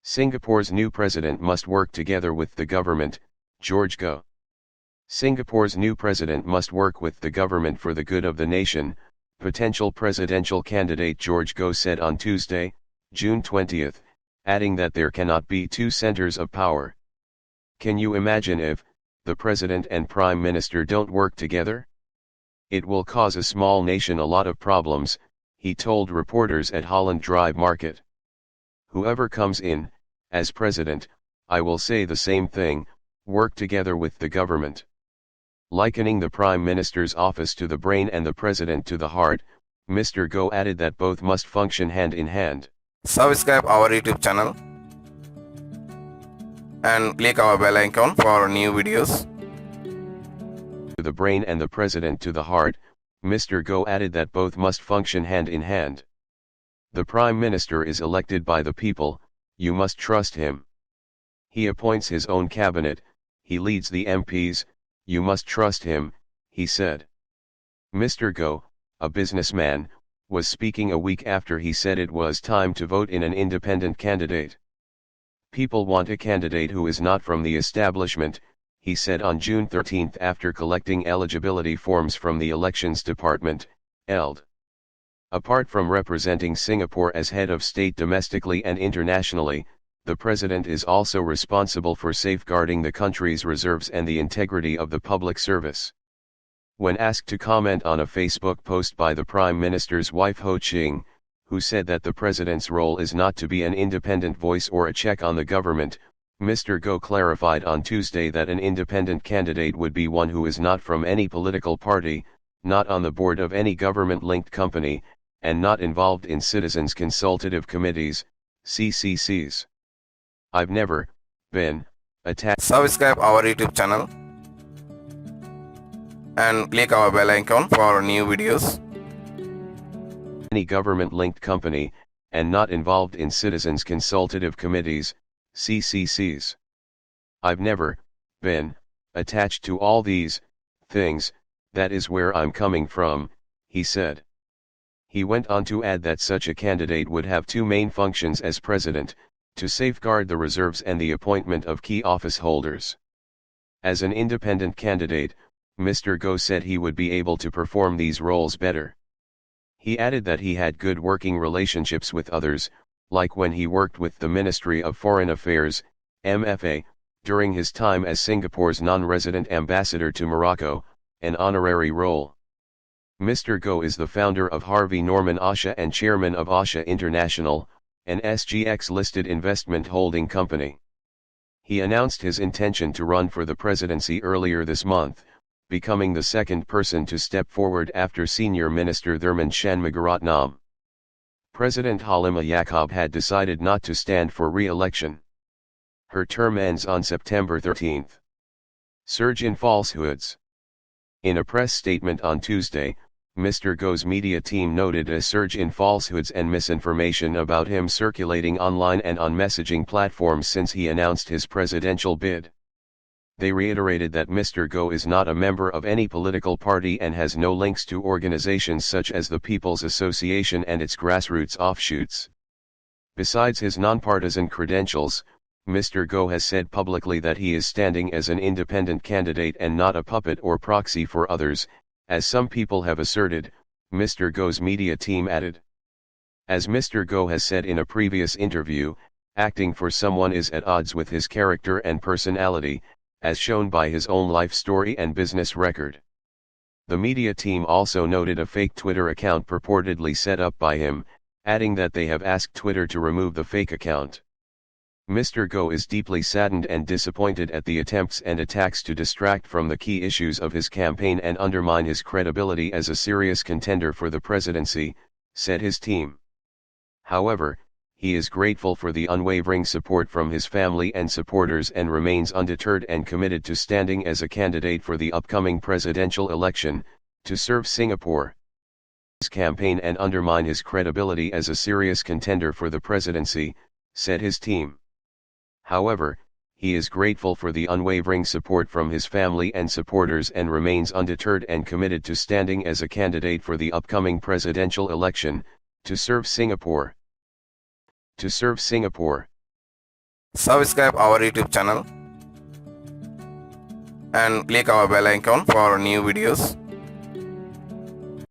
Singapore's new president must work together with the government, George Goh. Singapore's new president must work with the government for the good of the nation, potential presidential candidate George Goh said on Tuesday, June 20, adding that there cannot be two centers of power. Can you imagine if the president and prime minister don't work together? It will cause a small nation a lot of problems, he told reporters at Holland Drive Market. Whoever comes in, as president, I will say the same thing, work together with the government. Likening the Prime Minister's office to the brain and the President to the heart, Mr. Goh added that both must function hand in hand. Subscribe our YouTube channel and click our bell icon for new videos. To the brain and the President to the heart, Mr. Goh added that both must function hand in hand. The Prime Minister is elected by the people, you must trust him. He appoints his own cabinet, he leads the MPs, you must trust him, he said. Mr. Goh, a businessman, was speaking a week after he said it was time to vote in an independent candidate. People want a candidate who is not from the establishment, he said on June 13 after collecting eligibility forms from the Elections Department, ELD. Apart from representing Singapore as head of state domestically and internationally, the president is also responsible for safeguarding the country's reserves and the integrity of the public service. When asked to comment on a Facebook post by the Prime Minister's wife Ho Ching, who said that the president's role is not to be an independent voice or a check on the government, Mr. Goh clarified on Tuesday that an independent candidate would be one who is not from any political party, not on the board of any government-linked company, and not involved in citizens' consultative committees, CCCs. I've never been attached. Subscribe our YouTube channel and click our bell icon for new videos. Any government-linked company, and not involved in citizens' consultative committees, CCCs. I've never been attached to all these things, that is where I'm coming from, he said. He went on to add that such a candidate would have two main functions as president, to safeguard the reserves and the appointment of key office holders. As an independent candidate, Mr. Goh said he would be able to perform these roles better. He added that he had good working relationships with others, like when he worked with the Ministry of Foreign Affairs, MFA, during his time as Singapore's non-resident ambassador to Morocco, an honorary role. Mr. Goh is the founder of Harvey Norman Asia and chairman of Asia International, an SGX-listed investment holding company. He announced his intention to run for the presidency earlier this month, becoming the second person to step forward after Senior Minister Tharman Shanmugaratnam. President Halimah Yacob had decided not to stand for re-election. Her term ends on September 13. Surge in falsehoods. In a press statement on Tuesday, Mr. Goh's media team noted a surge in falsehoods and misinformation about him circulating online and on messaging platforms since he announced his presidential bid. They reiterated that Mr. Goh is not a member of any political party and has no links to organizations such as the People's Association and its grassroots offshoots. Besides his nonpartisan credentials, Mr. Goh has said publicly that he is standing as an independent candidate and not a puppet or proxy for others, as some people have asserted, Mr. Goh's media team added. As Mr. Goh has said in a previous interview, acting for someone is at odds with his character and personality, as shown by his own life story and business record. The media team also noted a fake Twitter account purportedly set up by him, adding that they have asked Twitter to remove the fake account. Mr. Goh is deeply saddened and disappointed at the attempts and attacks to distract from the key issues of his campaign and undermine his credibility as a serious contender for the presidency, said his team. However, he is grateful for the unwavering support from his family and supporters and remains undeterred and committed to standing as a candidate for the upcoming presidential election, to serve Singapore. His campaign and undermine his credibility as a serious contender for the presidency, said his team. However, he is grateful for the unwavering support from his family and supporters and remains undeterred and committed to standing as a candidate for the upcoming presidential election, to serve Singapore. To serve Singapore. Subscribe our YouTube channel and click our bell icon for new videos.